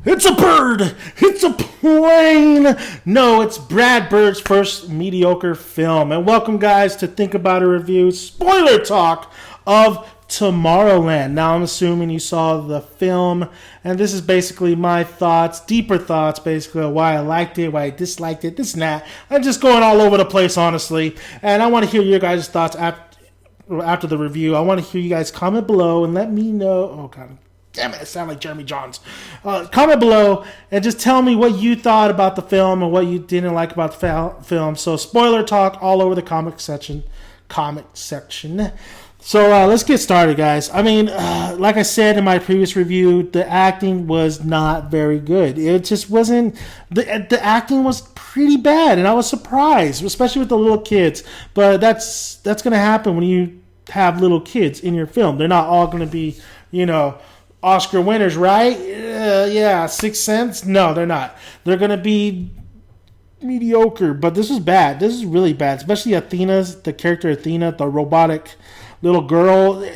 It's a bird! It's a plane! No, it's Brad Bird's first mediocre film. And welcome, guys, to Think About a Review spoiler talk of Tomorrowland. Now, I'm assuming you saw the film, and this is basically my thoughts, deeper thoughts, basically, of why I liked it, why I disliked it, this and that. I'm just going all over the place, honestly. And I want to hear your guys' thoughts after the review. I want to hear you guys comment below and let me know. Oh, God. Damn it, I sound like Jeremy Johns. Comment below and just tell me what you thought about the film and what you didn't like about the film. So, spoiler talk all over the comic section. So, let's get started, guys. I mean, like I said in my previous review, the acting was not very good. It just wasn't... The acting was pretty bad, and I was surprised, especially with the little kids. But that's going to happen when you have little kids in your film. They're not all going to be, Oscar winners, right? Yeah, Sixth Sense? No, they're not. They're going to be mediocre, but this is bad. This is really bad, especially the character Athena, the robotic little girl.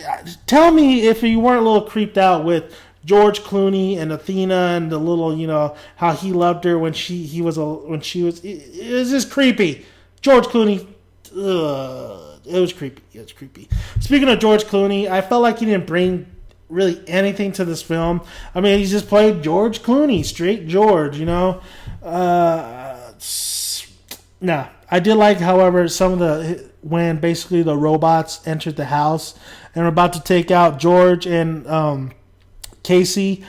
Tell me if you weren't a little creeped out with George Clooney and Athena and the little, how he loved her when she was, it was just creepy. George Clooney, it was creepy. It's creepy. Speaking of George Clooney, I felt like he didn't bring really anything to this film. I mean, he just played George Clooney, straight George, No, I did like, however, when basically the robots entered the house and were about to take out George and Casey,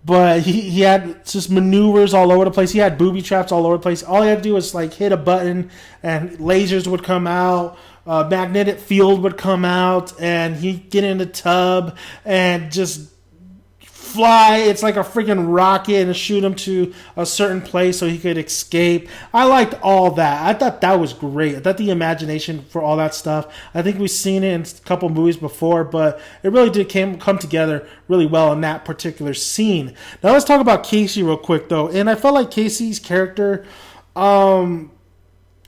but he had just maneuvers all over the place. He had booby traps all over the place. All he had to do was hit a button and lasers would come out. Magnetic field would come out, and he'd get in the tub and just fly. It's like a freaking rocket, and shoot him to a certain place so he could escape. I liked all that. I thought that was great. I thought the imagination for all that stuff. I think we've seen it in a couple movies before, but it really did come together really well in that particular scene. Now let's talk about Casey real quick, though. And I felt like Casey's character,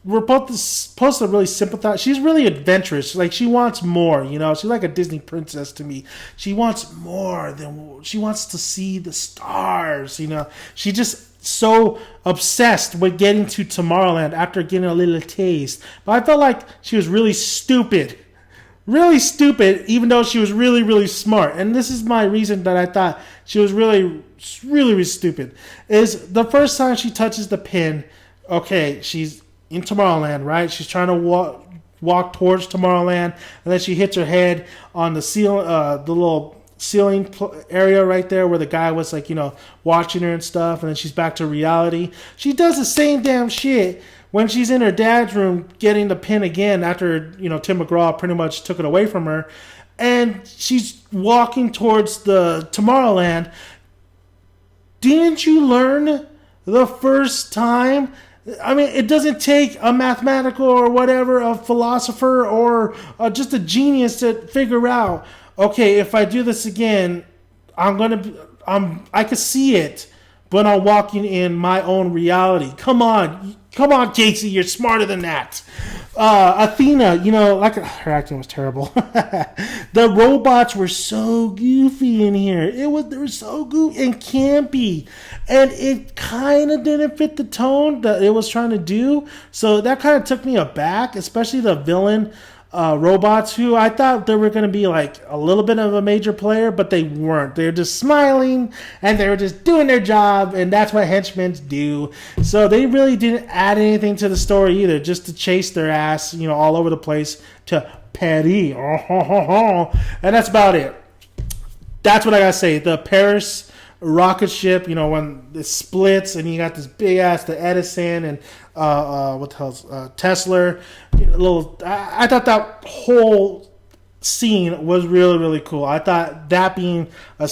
we're both supposed to really sympathize. She's really adventurous. She wants more, She's like a Disney princess to me. She wants more she wants to see the stars, She's just so obsessed with getting to Tomorrowland after getting a little taste. But I felt like she was really stupid. Really stupid, even though she was really, really smart. And this is my reason that I thought she was really, really, really stupid. Is the first time she touches the pin, okay, she's in Tomorrowland, right? She's trying to walk towards Tomorrowland, and then she hits her head on the little ceiling area right there where the guy was watching her and stuff, and then she's back to reality. She does the same damn shit when she's in her dad's room getting the pin again after Tim McGraw pretty much took it away from her, and she's walking towards the Tomorrowland. Didn't you learn the first time? I mean, it doesn't take a mathematical or whatever, a philosopher or just a genius to figure out, okay, if I do this again, I can see it, but I'm walking in my own reality. Come on, Casey, you're smarter than that. Athena, her acting was terrible. The robots were so goofy in here. They were so goofy and campy, and it kind of didn't fit the tone that it was trying to do. So that kind of took me aback, especially the villain robots, who I thought they were going to be a little bit of a major player, but they weren't. They were just smiling, and they were just doing their job, and that's what henchmen do. So they really didn't add anything to the story either, just to chase their ass, all over the place to Paris. And that's about it. That's what I gotta say. The Paris rocket ship, when it splits and you got this big ass, the Edison and what the hell's Tesla. I thought that whole scene was really, really cool. I thought that being a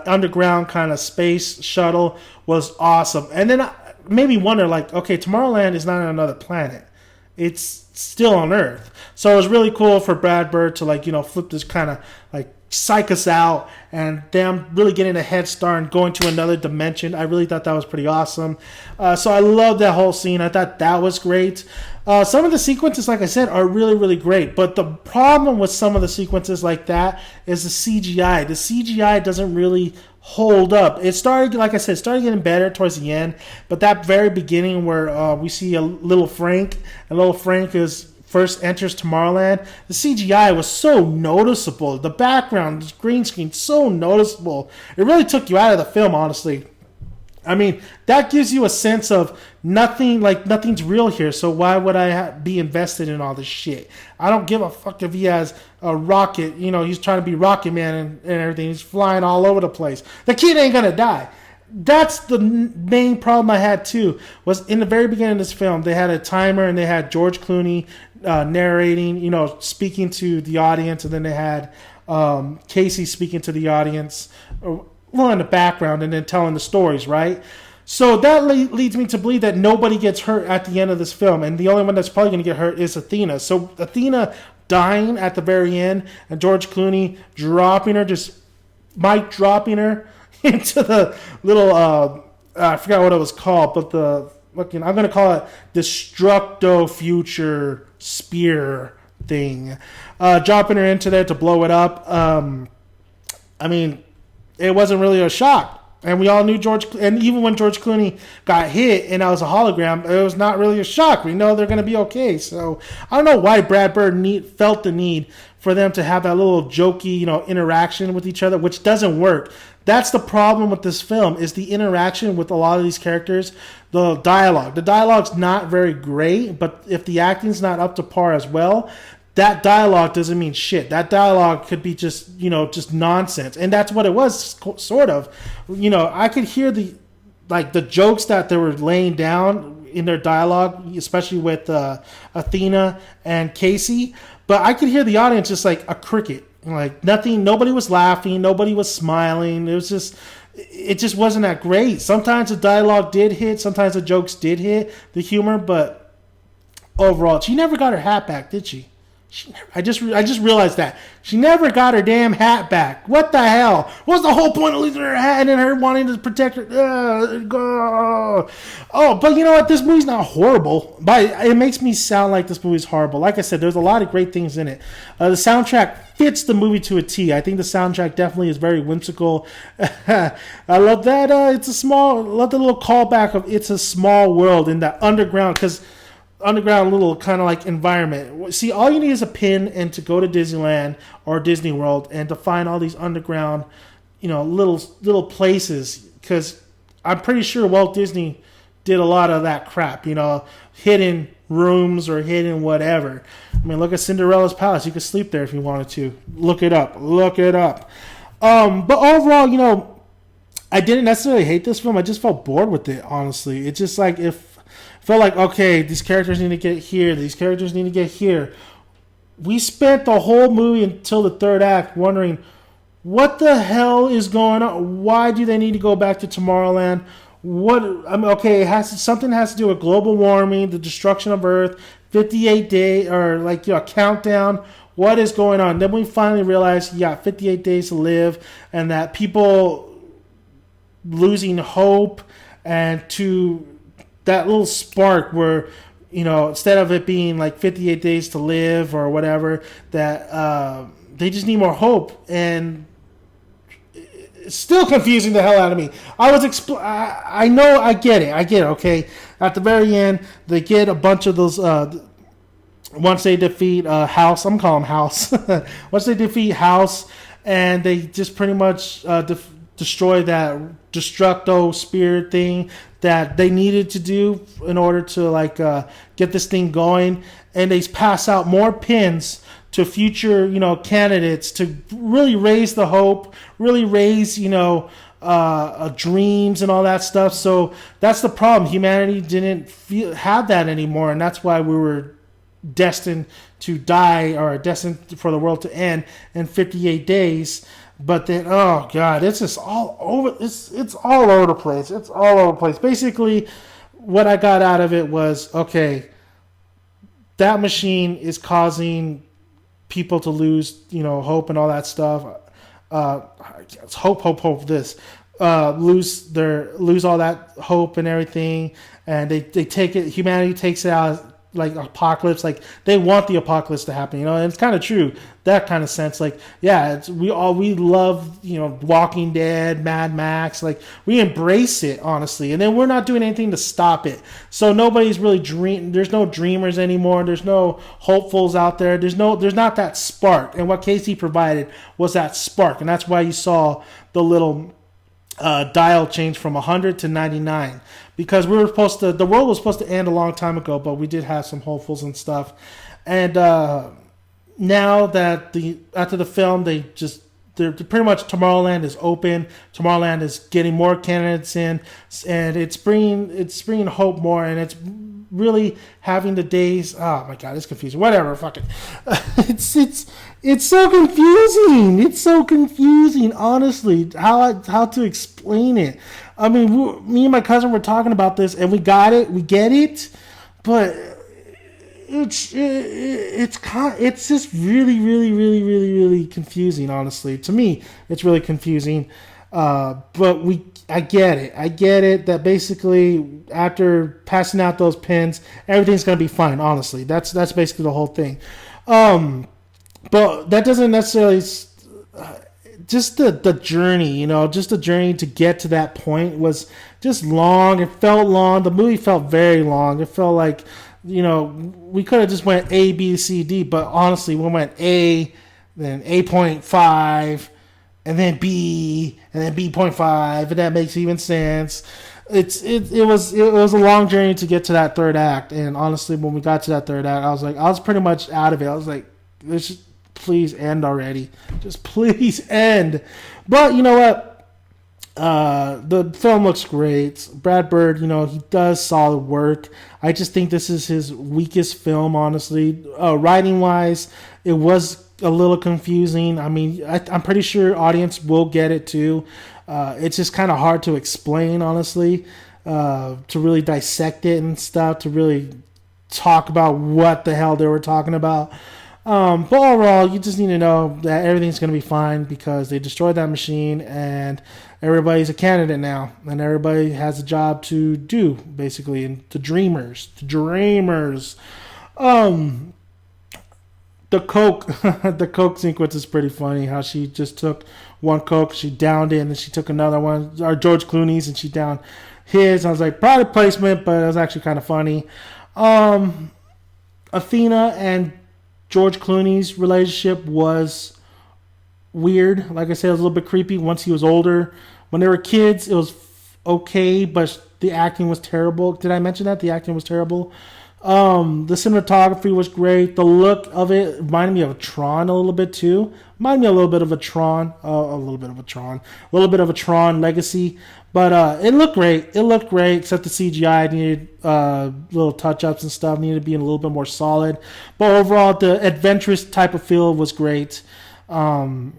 underground kind of space shuttle was awesome. And then made me wonder, okay, Tomorrowland is not on another planet. It's still on Earth. So it was really cool for Brad Bird to flip this kind of psych us out and them really getting a head start and going to another dimension. I really thought that was pretty awesome. So I love that whole scene. I thought that was great. Some of the sequences, like I said, are really, really great. But the problem with some of the sequences like that is the CGI. The CGI doesn't really hold up. It started, like I said, started getting better towards the end. But that very beginning where we see a little Frank, and little Frank first enters Tomorrowland, the CGI was so noticeable. The background, the green screen, so noticeable. It really took you out of the film, honestly. I mean, that gives you a sense of nothing's real here, so why would I be invested in all this shit? I don't give a fuck if he has a rocket, he's trying to be Rocket Man and everything. He's flying all over the place. The kid ain't gonna die. That's the main problem I had too, was in the very beginning of this film, they had a timer and they had George Clooney narrating, speaking to the audience, and then they had Casey speaking to the audience, in the background, and then telling the stories, right? So that leads me to believe that nobody gets hurt at the end of this film, and the only one that's probably going to get hurt is Athena. So Athena dying at the very end, and George Clooney dropping her, just Mike dropping her into the little, I forgot what it was called, but I'm going to call it Destructo Future Spear thing. Dropping her into there to blow it up. I mean, it wasn't really a shock. And we all knew and even when George Clooney got hit and that was a hologram, it was not really a shock. We know they're going to be okay. So I don't know why Brad Bird felt the need for them to have that little jokey, interaction with each other, which doesn't work. That's the problem with this film, is the interaction with a lot of these characters. The dialogue. The dialogue's not very great, but if the acting's not up to par as well, that dialogue doesn't mean shit. That dialogue could be just nonsense. And that's what it was, sort of. I could hear the jokes that they were laying down in their dialogue, especially with Athena and Casey. But I could hear the audience just like a cricket. Like nothing, nobody was laughing, nobody was smiling. It just wasn't that great. Sometimes the dialogue did hit, sometimes the jokes did hit, the humor, but overall, she never got her hat back, did she? I just realized that she never got her damn hat back. What the hell? What's the whole point of losing her hat and her wanting to protect her? But you know what? This movie's not horrible. But it makes me sound like this movie's horrible. Like I said, there's a lot of great things in it. The soundtrack fits the movie to a T. I think the soundtrack definitely is very whimsical. I love that. I love the little callback of "It's a Small World" in that underground, because underground little kind of like environment. See, all you need is a pin and to go to Disneyland or Disney World and to find all these underground, little places. Because I'm pretty sure Walt Disney did a lot of that crap, hidden rooms or hidden whatever. I mean, look at Cinderella's Palace. You could sleep there if you wanted to. Look it up. But overall, I didn't necessarily hate this film. I just felt bored with it, honestly. It's just like felt like, okay, these characters need to get here. These characters need to get here. We spent the whole movie until the third act wondering, what the hell is going on? Why do they need to go back to Tomorrowland? Something has to do with global warming, the destruction of Earth, 58 day or a countdown. What is going on? Then we finally realized, 58 days to live, and that people losing hope, and to that little spark where, instead of it being 58 days to live or whatever, that they just need more hope. And it's still confusing the hell out of me. I know, I get it, okay? At the very end, they get a bunch of those, once they defeat House, I'm calling him House. Once they defeat House, and they just pretty much destroy that Destructo Spirit thing that they needed to do in order to get this thing going, and they pass out more pins to future candidates to really raise the hope, really raise dreams and all that stuff. So that's the problem. Humanity didn't have that anymore, and that's why we were destined to die, or destined for the world to end in 58 days. But then, oh god, it's just all over. It's all over the place. It's all over the place. Basically, what I got out of it was, okay, that machine is causing people to lose, hope and all that stuff. uh, hope this lose all that hope and everything, and they take it. Humanity takes it out like apocalypse. Like they want the apocalypse to happen, and it's kind of true, that kind of sense. Like we love Walking Dead, Mad Max. Like we embrace it honestly, and then we're not doing anything to stop it. So nobody's really there's no dreamers anymore. There's no hopefuls out there. There's not that spark. And what Casey provided was that spark, and that's why you saw the little dial change from 100 to 99, because the world was supposed to end a long time ago, but we did have some hopefuls and stuff. And now that after the film, they're pretty much, Tomorrowland is open. Tomorrowland is getting more candidates in, and it's bringing hope more, and it's really having the days. Oh my god, it's confusing. Whatever, fuck it. It's so confusing. It's so confusing, honestly, how to explain it. I mean, me and my cousin were talking about this, and we got it. We get it, but it's just really, really, really, really, really confusing. Honestly, to me, it's really confusing. But I get it. I get it that basically after passing out those pins, everything's gonna be fine. Honestly, that's basically the whole thing. But that doesn't necessarily. Just the journey, just the journey to get to that point was just long. It felt long. The movie felt very long. It felt like, we could have just went A, B, C, D, but honestly, we went A, then A.5, and then B, and then B.5, and that makes even sense. It was a long journey to get to that third act, and honestly, when we got to that third act, I was pretty much out of it. I was like, please end already. Just please end. But you know what? The film looks great. Brad Bird, he does solid work. I just think this is his weakest film, honestly. Writing wise, it was a little confusing. I mean, I'm pretty sure audience will get it too. It's just kind of hard to explain, honestly, to really dissect it and stuff, to really talk about what the hell they were talking about. But overall, you just need to know that everything's going to be fine because they destroyed that machine and everybody's a candidate now. And everybody has a job to do, basically. And the dreamers. The Coke, the Coke sequence is pretty funny. How she just took one Coke, she downed it, and then she took another one, or George Clooney's, and she downed his. I was like, product placement, but it was actually kind of funny. Athena and George Clooney's relationship was weird. Like I said, it was a little bit creepy once he was older. When they were kids, it was okay, but the acting was terrible. Did I mention that? The acting was terrible. The cinematography was great. The look of it reminded me of Tron a little bit too. Reminded me a little bit of a Tron. A little bit of a Tron Legacy. But it looked great. Except the CGI needed little touch-ups and stuff. Needed to be a little bit more solid. But overall, the adventurous type of feel was great. But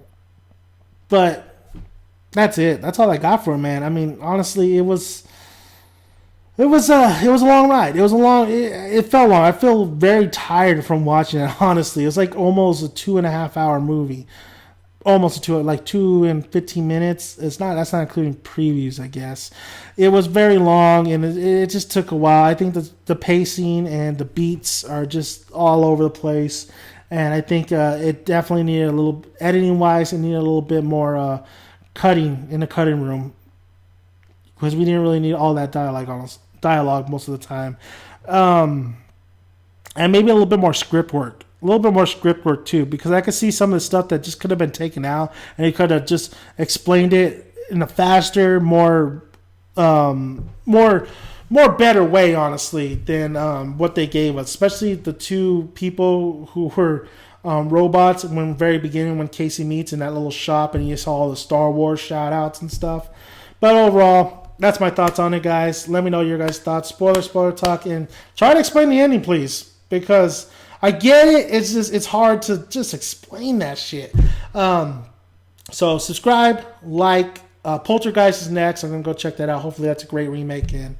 that's it. That's all I got for it, man. I mean, honestly, it was a long ride. It felt long. I feel very tired from watching it, honestly. It's like almost a 2.5 hour movie. Almost like 2 and 15 minutes. That's not including previews, I guess. It was very long and it just took a while. I think the pacing and the beats are just all over the place. And I think it definitely needed a little, editing wise, it needed a little bit more cutting in the cutting room. Because we didn't really need all that dialogue most of the time. And maybe a little bit more script work. A little bit more script work too, because I could see some of the stuff that just could have been taken out, and he could have just explained it in a faster, more better way, honestly, than what they gave us. Especially the two people who were robots when the very beginning, when Casey meets in that little shop, and you saw all the Star Wars shout outs and stuff. But overall, that's my thoughts on it, guys. Let me know your guys' thoughts. Spoiler talk, and try to explain the ending, please, because I get it. It's hard to just explain that shit. So subscribe, like. Poltergeist is next. I'm gonna go check that out. Hopefully that's a great remake and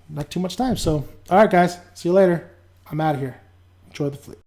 not too much time. So all right, guys. See you later. I'm out of here. Enjoy the flick.